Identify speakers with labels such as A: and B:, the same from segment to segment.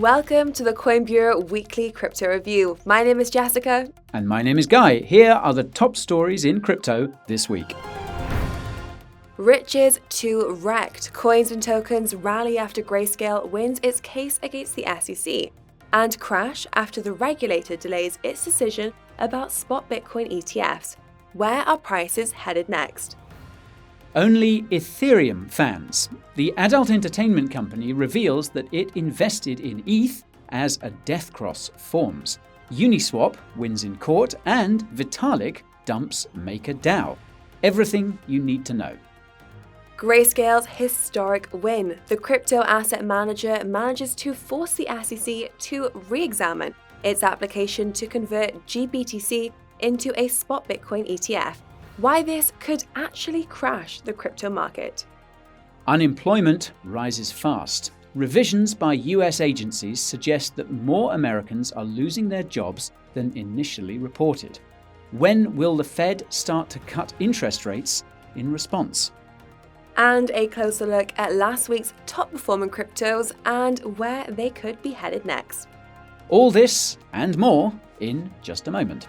A: Welcome to the Coin Bureau Weekly Crypto Review. My name is Jessica.
B: And my name is Guy. Here are the top stories in crypto this week.
A: Riches to Rekt. Coins and tokens rally after Grayscale wins its case against the SEC. And crash after the regulator delays its decision about spot Bitcoin ETFs. Where are prices headed next?
B: Only Ethereum fans. The adult entertainment company reveals that it invested in ETH as a death cross forms. Uniswap wins in court and Vitalik dumps MakerDAO. Everything you need to know.
A: Grayscale's historic win. The crypto asset manager manages to force the SEC to re-examine its application to convert GBTC into a spot Bitcoin ETF. Why this could actually crash the crypto market.
B: Unemployment rises fast. Revisions by US agencies suggest that more Americans are losing their jobs than initially reported. When will the Fed start to cut interest rates in response?
A: And a closer look at last week's top performing cryptos and where they could be headed next.
B: All this and more in just a moment.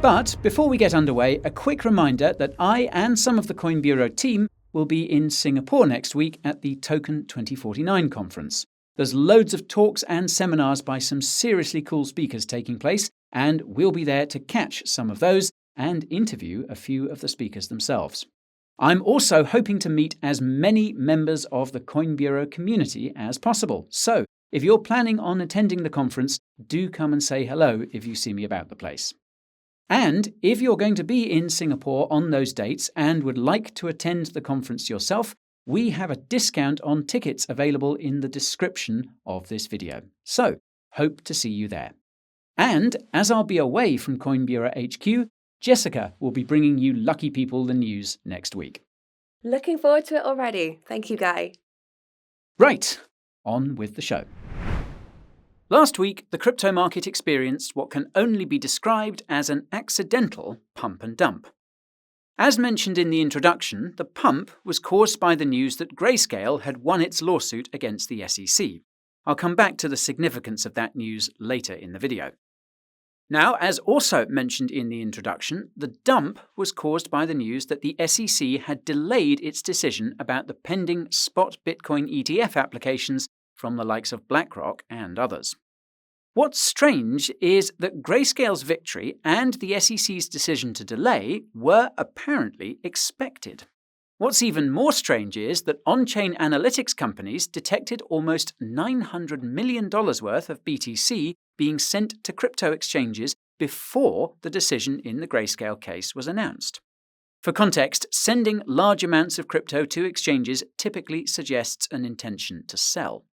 B: But before we get underway, a quick reminder that I and some of the Coin Bureau team will be in Singapore next week at the Token 2049 conference. There's loads of talks and seminars by some seriously cool speakers taking place, and we'll be there to catch some of those and interview a few of the speakers themselves. I'm also hoping to meet as many members of the Coin Bureau community as possible. So if you're planning on attending the conference, do come and say hello if you see me about the place. And if you're going to be in Singapore on those dates and would like to attend the conference yourself, we have a discount on tickets available in the description of this video. So, hope to see you there. And as I'll be away from Coin Bureau HQ, Jessica will be bringing you lucky people the news next week.
A: Looking forward to it already. Thank you, Guy.
B: Right, on with the show. Last week, the crypto market experienced what can only be described as an accidental pump and dump. As mentioned in the introduction, the pump was caused by the news that Grayscale had won its lawsuit against the SEC. I'll come back to the significance of that news later in the video. Now, as also mentioned in the introduction, the dump was caused by the news that the SEC had delayed its decision about the pending spot Bitcoin ETF applications from the likes of BlackRock and others. What's strange is that Grayscale's victory and the SEC's decision to delay were apparently expected. What's even more strange is that on-chain analytics companies detected almost $900 million worth of BTC being sent to crypto exchanges before the decision in the Grayscale case was announced. For context, sending large amounts of crypto to exchanges typically suggests an intention to sell.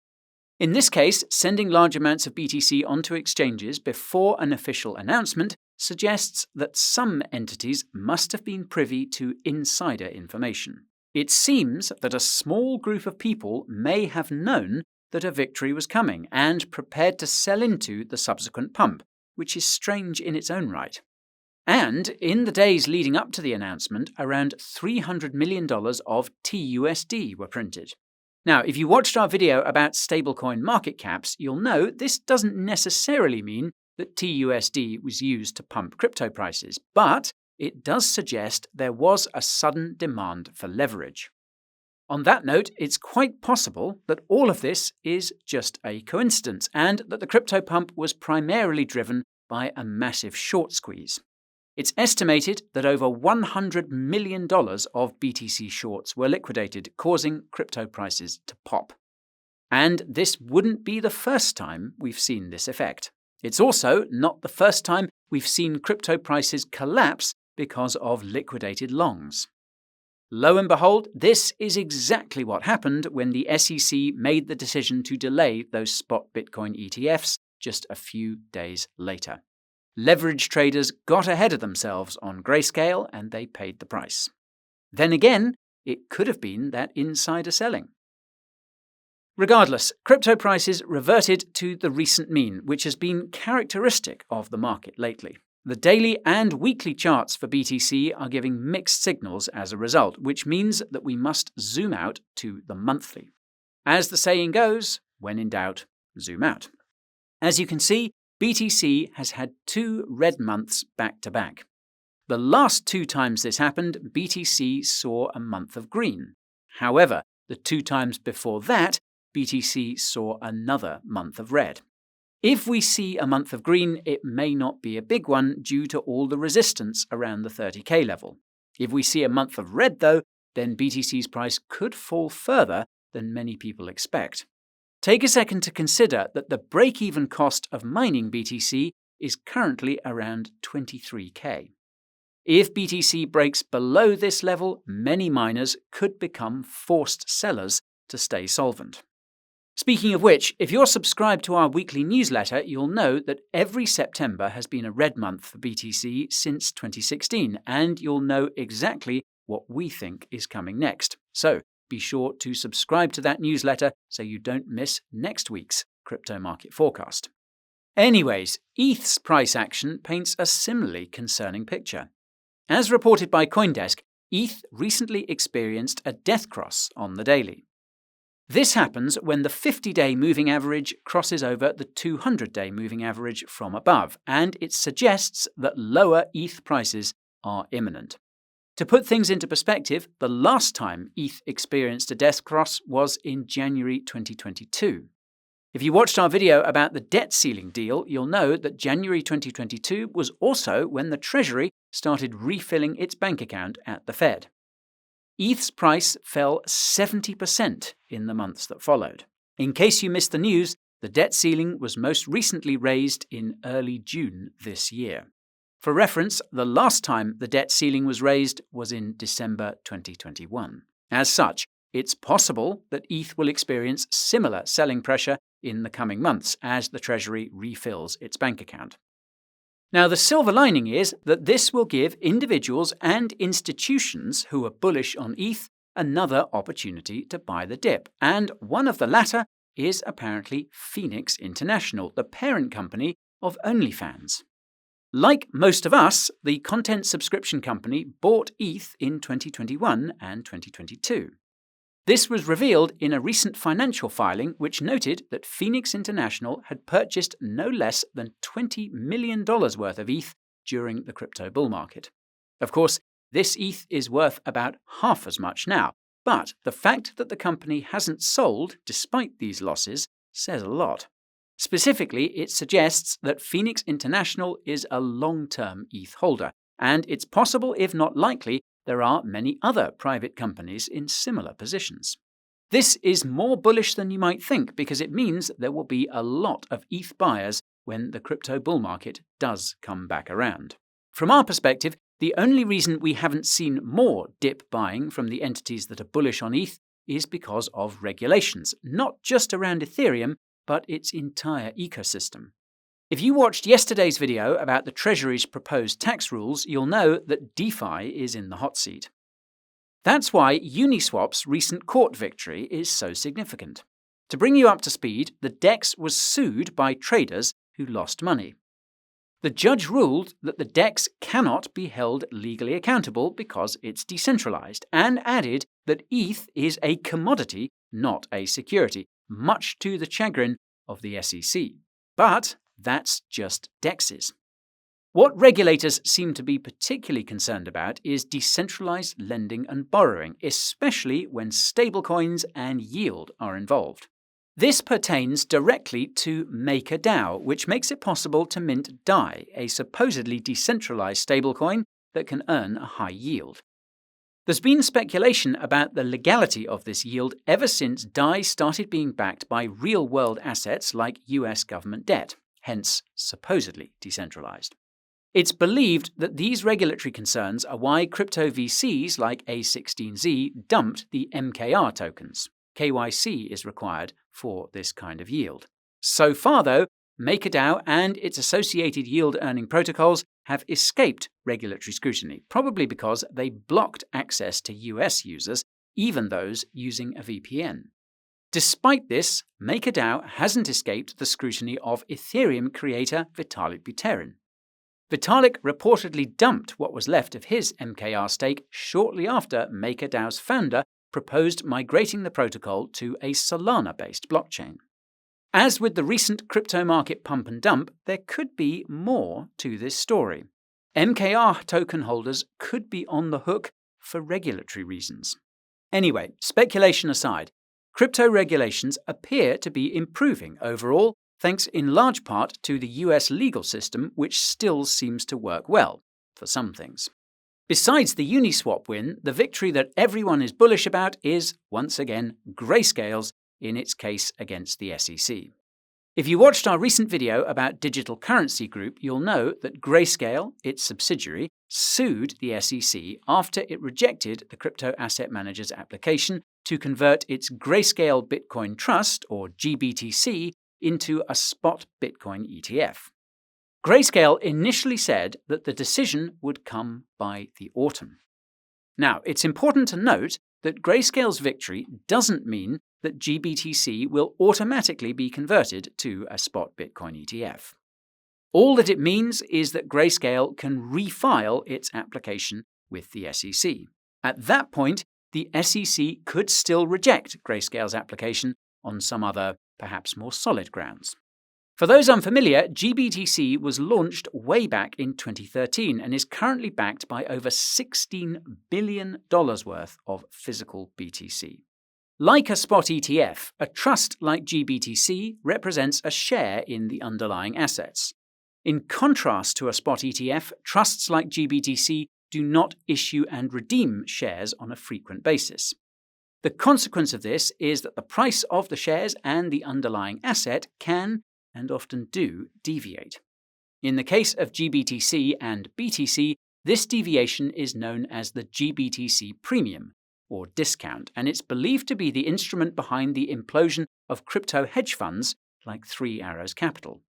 B: In this case, sending large amounts of BTC onto exchanges before an official announcement suggests that some entities must have been privy to insider information. It seems that a small group of people may have known that a victory was coming and prepared to sell into the subsequent pump, which is strange in its own right. And in the days leading up to the announcement, around $300 million of TUSD were printed. Now, if you watched our video about stablecoin market caps, you'll know this doesn't necessarily mean that TUSD was used to pump crypto prices, but it does suggest there was a sudden demand for leverage. On that note, it's quite possible that all of this is just a coincidence and that the crypto pump was primarily driven by a massive short squeeze. It's estimated that over $100 million of BTC shorts were liquidated, causing crypto prices to pop. And this wouldn't be the first time we've seen this effect. It's also not the first time we've seen crypto prices collapse because of liquidated longs. Lo and behold, this is exactly what happened when the SEC made the decision to delay those spot Bitcoin ETFs just a few days later. Leverage traders got ahead of themselves on Grayscale and they paid the price. Then again, it could have been that insider selling. Regardless, crypto prices reverted to the recent mean, which has been characteristic of the market lately. The daily and weekly charts for BTC are giving mixed signals as a result, which means that we must zoom out to the monthly. As the saying goes, when in doubt, zoom out. As you can see, BTC has had 2 red months back to back. The last 2 times this happened, BTC saw a month of green. However, the 2 times before that, BTC saw another month of red. If we see a month of green, it may not be a big one due to all the resistance around the 30k level. If we see a month of red though, then BTC's price could fall further than many people expect. Take a second to consider that the break-even cost of mining BTC is currently around 23k. If BTC breaks below this level, many miners could become forced sellers to stay solvent. Speaking of which, if you're subscribed to our weekly newsletter, you'll know that every September has been a red month for BTC since 2016, and you'll know exactly what we think is coming next. So be sure to subscribe to that newsletter so you don't miss next week's crypto market forecast. Anyways, ETH's price action paints a similarly concerning picture. As reported by CoinDesk, ETH recently experienced a death cross on the daily. This happens when the 50-day moving average crosses over the 200-day moving average from above, and it suggests that lower ETH prices are imminent. To put things into perspective, the last time ETH experienced a death cross was in January 2022. If you watched our video about the debt ceiling deal, you'll know that January 2022 was also when the Treasury started refilling its bank account at the Fed. ETH's price fell 70% in the months that followed. In case you missed the news, the debt ceiling was most recently raised in early June this year. For reference, the last time the debt ceiling was raised was in December 2021. As such, it's possible that ETH will experience similar selling pressure in the coming months as the Treasury refills its bank account. Now, the silver lining is that this will give individuals and institutions who are bullish on ETH another opportunity to buy the dip, and one of the latter is apparently Phoenix International, the parent company of OnlyFans. Like most of us, the content subscription company bought ETH in 2021 and 2022. This was revealed in a recent financial filing which noted that Phoenix International had purchased no less than $20 million worth of ETH during the crypto bull market. Of course, this ETH is worth about half as much now, but the fact that the company hasn't sold despite these losses says a lot. Specifically, it suggests that Phoenix International is a long-term ETH holder, and it's possible, if not likely, there are many other private companies in similar positions. This is more bullish than you might think because it means there will be a lot of ETH buyers when the crypto bull market does come back around. From our perspective, the only reason we haven't seen more dip buying from the entities that are bullish on ETH is because of regulations, not just around Ethereum, but its entire ecosystem. If you watched yesterday's video about the Treasury's proposed tax rules, you'll know that DeFi is in the hot seat. That's why Uniswap's recent court victory is so significant. To bring you up to speed, the DEX was sued by traders who lost money. The judge ruled that the DEX cannot be held legally accountable because it's decentralized, and added that ETH is a commodity, not a security, much to the chagrin of the SEC. But that's just DEXs. What regulators seem to be particularly concerned about is decentralized lending and borrowing, especially when stablecoins and yield are involved. This pertains directly to MakerDAO, which makes it possible to mint DAI, a supposedly decentralized stablecoin that can earn a high yield. There's been speculation about the legality of this yield ever since DAI started being backed by real-world assets like US government debt, hence supposedly decentralized. It's believed that these regulatory concerns are why crypto VCs like A16Z dumped the MKR tokens. KYC is required for this kind of yield. So far, though, MakerDAO and its associated yield-earning protocols have escaped regulatory scrutiny, probably because they blocked access to US users, even those using a VPN. Despite this, MakerDAO hasn't escaped the scrutiny of Ethereum creator Vitalik Buterin. Vitalik reportedly dumped what was left of his MKR stake shortly after MakerDAO's founder proposed migrating the protocol to a Solana-based blockchain. As with the recent crypto market pump and dump, there could be more to this story. MKR token holders could be on the hook for regulatory reasons. Anyway, speculation aside, crypto regulations appear to be improving overall, thanks in large part to the US legal system, which still seems to work well for some things. Besides the Uniswap win, the victory that everyone is bullish about is, once again, Grayscale's in its case against the SEC. If you watched our recent video about Digital Currency Group, you'll know that Grayscale, its subsidiary, sued the SEC after it rejected the crypto asset manager's application to convert its Grayscale Bitcoin Trust, or GBTC, into a spot Bitcoin ETF. Grayscale initially said that the decision would come by the autumn. Now, it's important to note that Grayscale's victory doesn't mean that GBTC will automatically be converted to a spot Bitcoin ETF. All that it means is that Grayscale can refile its application with the SEC. At that point, the SEC could still reject Grayscale's application on some other, perhaps more solid grounds. For those unfamiliar, GBTC was launched way back in 2013 and is currently backed by over $16 billion worth of physical BTC. Like a spot ETF, a trust like GBTC represents a share in the underlying assets. In contrast to a spot ETF, trusts like GBTC do not issue and redeem shares on a frequent basis. The consequence of this is that the price of the shares and the underlying asset can, and often do, deviate. In the case of GBTC and BTC, this deviation is known as the GBTC premium, or discount, and it's believed to be the instrument behind the implosion of crypto hedge funds like Three Arrows Capital.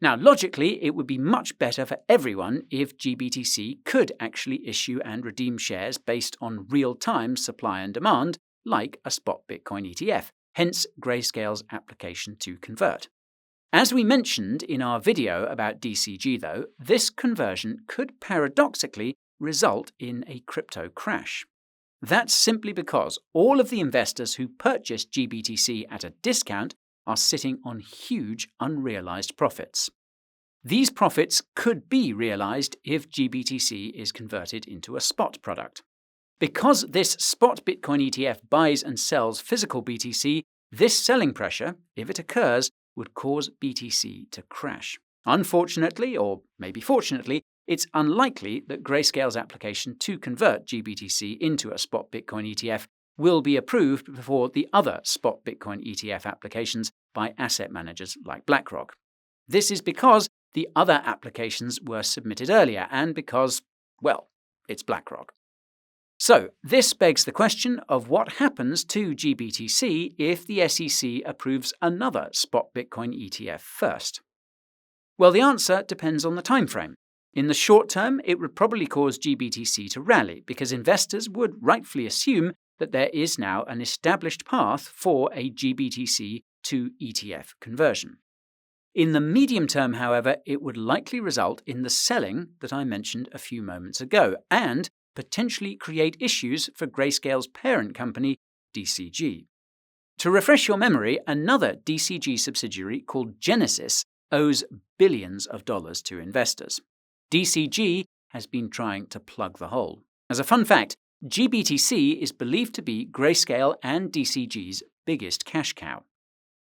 B: Now, logically, it would be much better for everyone if GBTC could actually issue and redeem shares based on real-time supply and demand, like a spot Bitcoin ETF, hence Grayscale's application to convert. As we mentioned in our video about DCG, though, this conversion could paradoxically result in a crypto crash. That's simply because all of the investors who purchased GBTC at a discount are sitting on huge unrealized profits. These profits could be realized if GBTC is converted into a spot product. Because this spot Bitcoin ETF buys and sells physical BTC, this selling pressure, if it occurs, would cause BTC to crash. Unfortunately, or maybe fortunately, it's unlikely that Grayscale's application to convert GBTC into a spot Bitcoin ETF will be approved before the other spot Bitcoin ETF applications by asset managers like BlackRock. This is because the other applications were submitted earlier and because, well, it's BlackRock. So, this begs the question of what happens to GBTC if the SEC approves another spot Bitcoin ETF first. Well, the answer depends on the timeframe. In the short term, it would probably cause GBTC to rally because investors would rightfully assume that there is now an established path for a GBTC to ETF conversion. In the medium term, however, it would likely result in the selling that I mentioned a few moments ago and potentially create issues for Grayscale's parent company, DCG. To refresh your memory, another DCG subsidiary called Genesis owes billions of dollars to investors. DCG has been trying to plug the hole. As a fun fact, GBTC is believed to be Grayscale and DCG's biggest cash cow.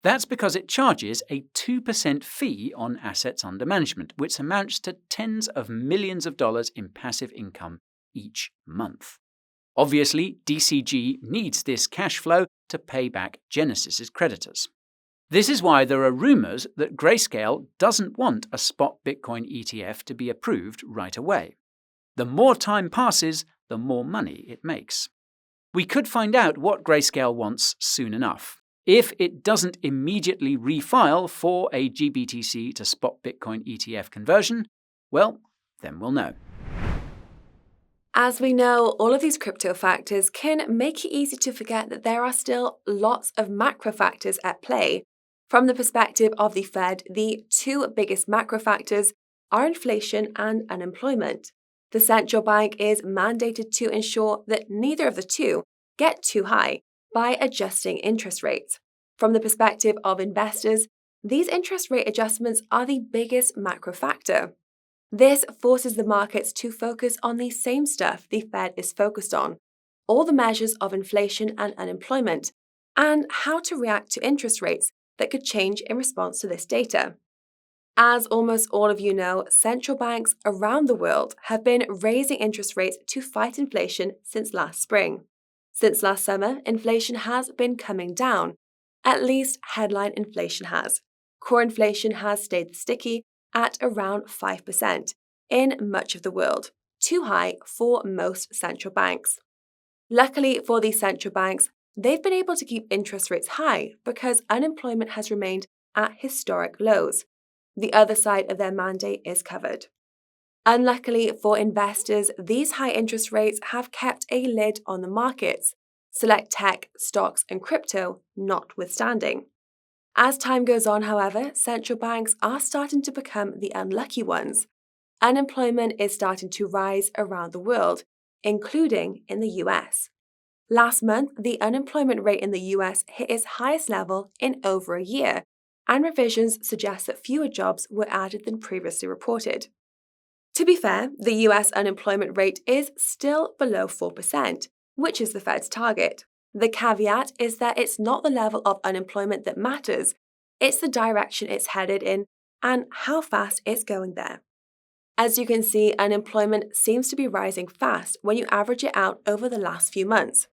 B: That's because it charges a 2% fee on assets under management, which amounts to tens of millions of dollars in passive income each month. Obviously, DCG needs this cash flow to pay back Genesis's creditors. This is why there are rumors that Grayscale doesn't want a spot Bitcoin ETF to be approved right away. The more time passes, the more money it makes. We could find out what Grayscale wants soon enough. If it doesn't immediately refile for a GBTC to spot Bitcoin ETF conversion, well, then we'll know.
A: As we know, all of these crypto factors can make it easy to forget that there are still lots of macro factors at play. From the perspective of the Fed, the two biggest macro factors are inflation and unemployment. The central bank is mandated to ensure that neither of the two get too high by adjusting interest rates. From the perspective of investors, These interest rate adjustments are the biggest macro factor. This forces the markets to focus on the same stuff the Fed is focused on, all the measures of inflation and unemployment, and how to react to interest rates that could change in response to this data. As almost all of you know, central banks around the world have been raising interest rates to fight inflation since last spring. Since last summer, inflation has been coming down. At least headline inflation has. Core inflation has stayed sticky at around 5% in much of the world, too high for most central banks. Luckily for these central banks, they've been able to keep interest rates high because unemployment has remained at historic lows. The other side of their mandate is covered. Unluckily for investors, these high interest rates have kept a lid on the markets, select tech, stocks, and crypto notwithstanding. As time goes on, however, central banks are starting to become the unlucky ones. Unemployment is starting to rise around the world, including in the US. Last month, the unemployment rate in the US hit its highest level in over a year, and revisions suggest that fewer jobs were added than previously reported. To be fair, the US unemployment rate is still below 4%, which is the Fed's target. The caveat is that it's not the level of unemployment that matters, it's the direction it's headed in and how fast it's going there. As you can see, unemployment seems to be rising fast when you average it out over the last few months.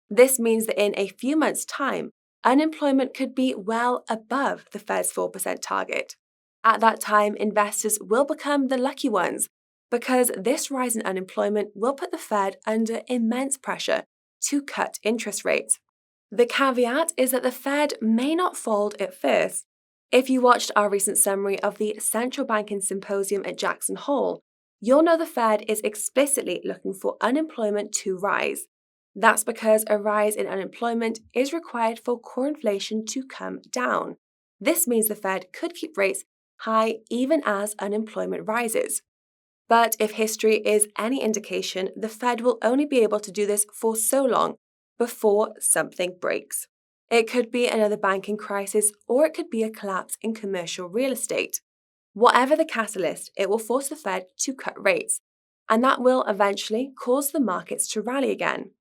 A: This means that in a few months' time, unemployment could be well above the Fed's 4% target. At that time, investors will become the lucky ones because this rise in unemployment will put the Fed under immense pressure to cut interest rates. The caveat is that the Fed may not fold at first. If you watched our recent summary of the Central Banking Symposium at Jackson Hole, you'll know the Fed is explicitly looking for unemployment to rise. That's because a rise in unemployment is required for core inflation to come down. This means the Fed could keep rates high even as unemployment rises. But if history is any indication, the Fed will only be able to do this for so long before something breaks. It could be another banking crisis, or it could be a collapse in commercial real estate. Whatever the catalyst, it will force the Fed to cut rates, and that will eventually cause the markets to rally again.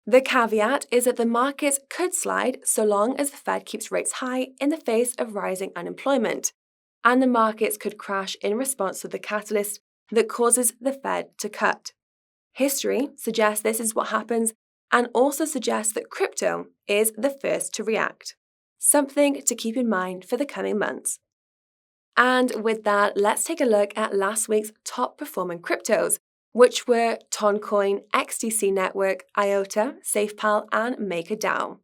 A: The caveat is that the markets could slide so long as the Fed keeps rates high in the face of rising unemployment, and the markets could crash in response to the catalyst that causes the Fed to cut. History suggests this is what happens and also suggests that crypto is the first to react. Something to keep in mind for the coming months. And with that, let's take a look at last week's top performing cryptos, which were Toncoin, XDC Network, IOTA, SafePal, and MakerDAO.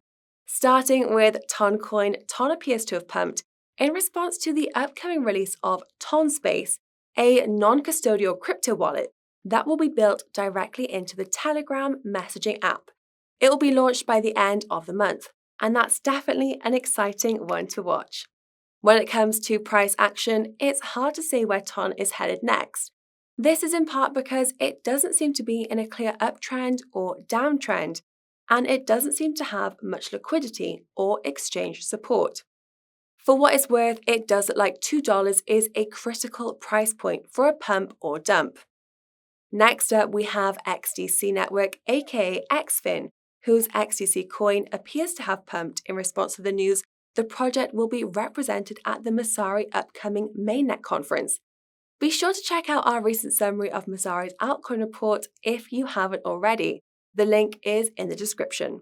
A: Starting with Toncoin, Ton appears to have pumped in response to the upcoming release of TonSpace, a non-custodial crypto wallet that will be built directly into the Telegram messaging app. It will be launched by the end of the month, and that's definitely an exciting one to watch. When it comes to price action, it's hard to say where Ton is headed next. This is in part because it doesn't seem to be in a clear uptrend or downtrend, and it doesn't seem to have much liquidity or exchange support. For what it's worth, it does look like $2 is a critical price point for a pump or dump. Next up, we have XDC Network, aka XFIN, whose XDC coin appears to have pumped in response to the news the project will be represented at the Messari upcoming mainnet conference. Be sure to check out our recent summary of Messari's altcoin report if you haven't already. The link is in the description.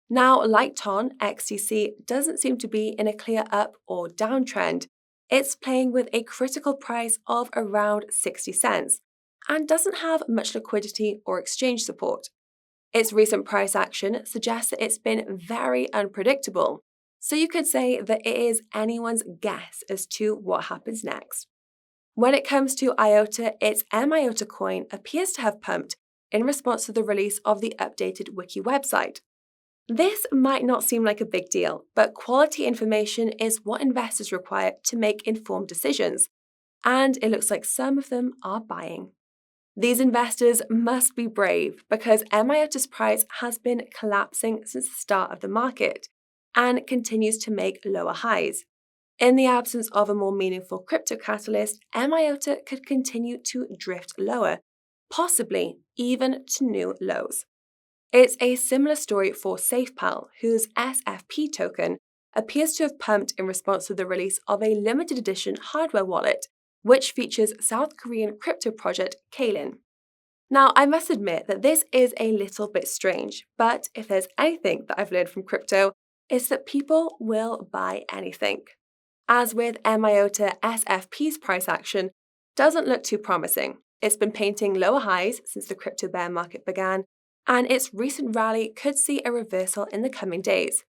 A: Now, like Ton, XDC doesn't seem to be in a clear up or down trend. It's playing with a critical price of around 60 cents and doesn't have much liquidity or exchange support. Its recent price action suggests that it's been very unpredictable, so you could say that it is anyone's guess as to what happens next. When it comes to IOTA, its MIOTA coin appears to have pumped in response to the release of the updated wiki website. This might not seem like a big deal, but quality information is what investors require to make informed decisions, and it looks like some of them are buying. These investors must be brave because MIOTA's price has been collapsing since the start of the market and continues to make lower highs. In the absence of a more meaningful crypto catalyst, MIOTA could continue to drift lower, possibly even to new lows. It's a similar story for SafePal, whose SFP token appears to have pumped in response to the release of a limited edition hardware wallet, which features South Korean crypto project Kalin. Now, I must admit that this is a little bit strange, but if there's anything that I've learned from crypto, it's that people will buy anything. As with MIOTA, SFP's price action doesn't look too promising. It's been painting lower highs since the crypto bear market began, and its recent rally could see a reversal in the coming days.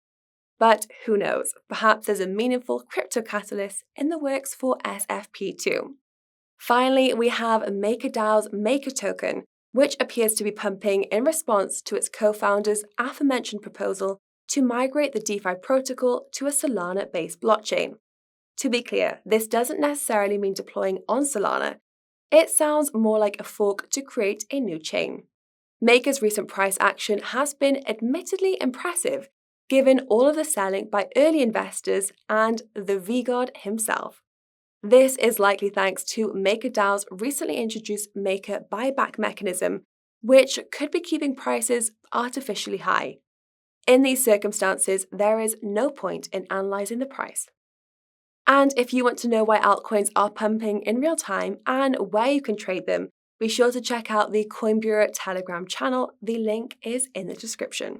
A: But who knows, perhaps there's a meaningful crypto catalyst in the works for SFP too. Finally, we have MakerDAO's Maker token, which appears to be pumping in response to its co-founder's aforementioned proposal to migrate the DeFi protocol to a Solana-based blockchain. To be clear, this doesn't necessarily mean deploying on Solana. It sounds more like a fork to create a new chain. Maker's recent price action has been admittedly impressive, given all of the selling by early investors and the V-God himself. This is likely thanks to MakerDAO's recently introduced Maker buyback mechanism, which could be keeping prices artificially high. In these circumstances, there is no point in analyzing the price. And if you want to know why altcoins are pumping in real time and where you can trade them, be sure to check out the Coin Bureau Telegram channel. The link is in the description.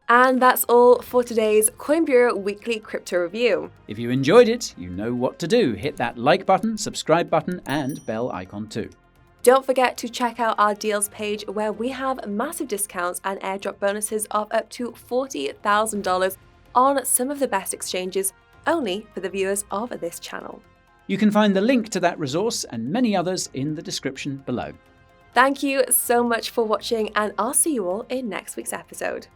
A: And that's all for today's Coin Bureau Weekly Crypto Review.
B: If you enjoyed it, you know what to do. Hit that like button, subscribe button, and bell icon too.
A: Don't forget to check out our deals page where we have massive discounts and airdrop bonuses of up to $40,000 on some of the best exchanges, only for the viewers of this channel.
B: You can find the link to that resource and many others in the description below.
A: Thank you so much for watching, and I'll see you all in next week's episode.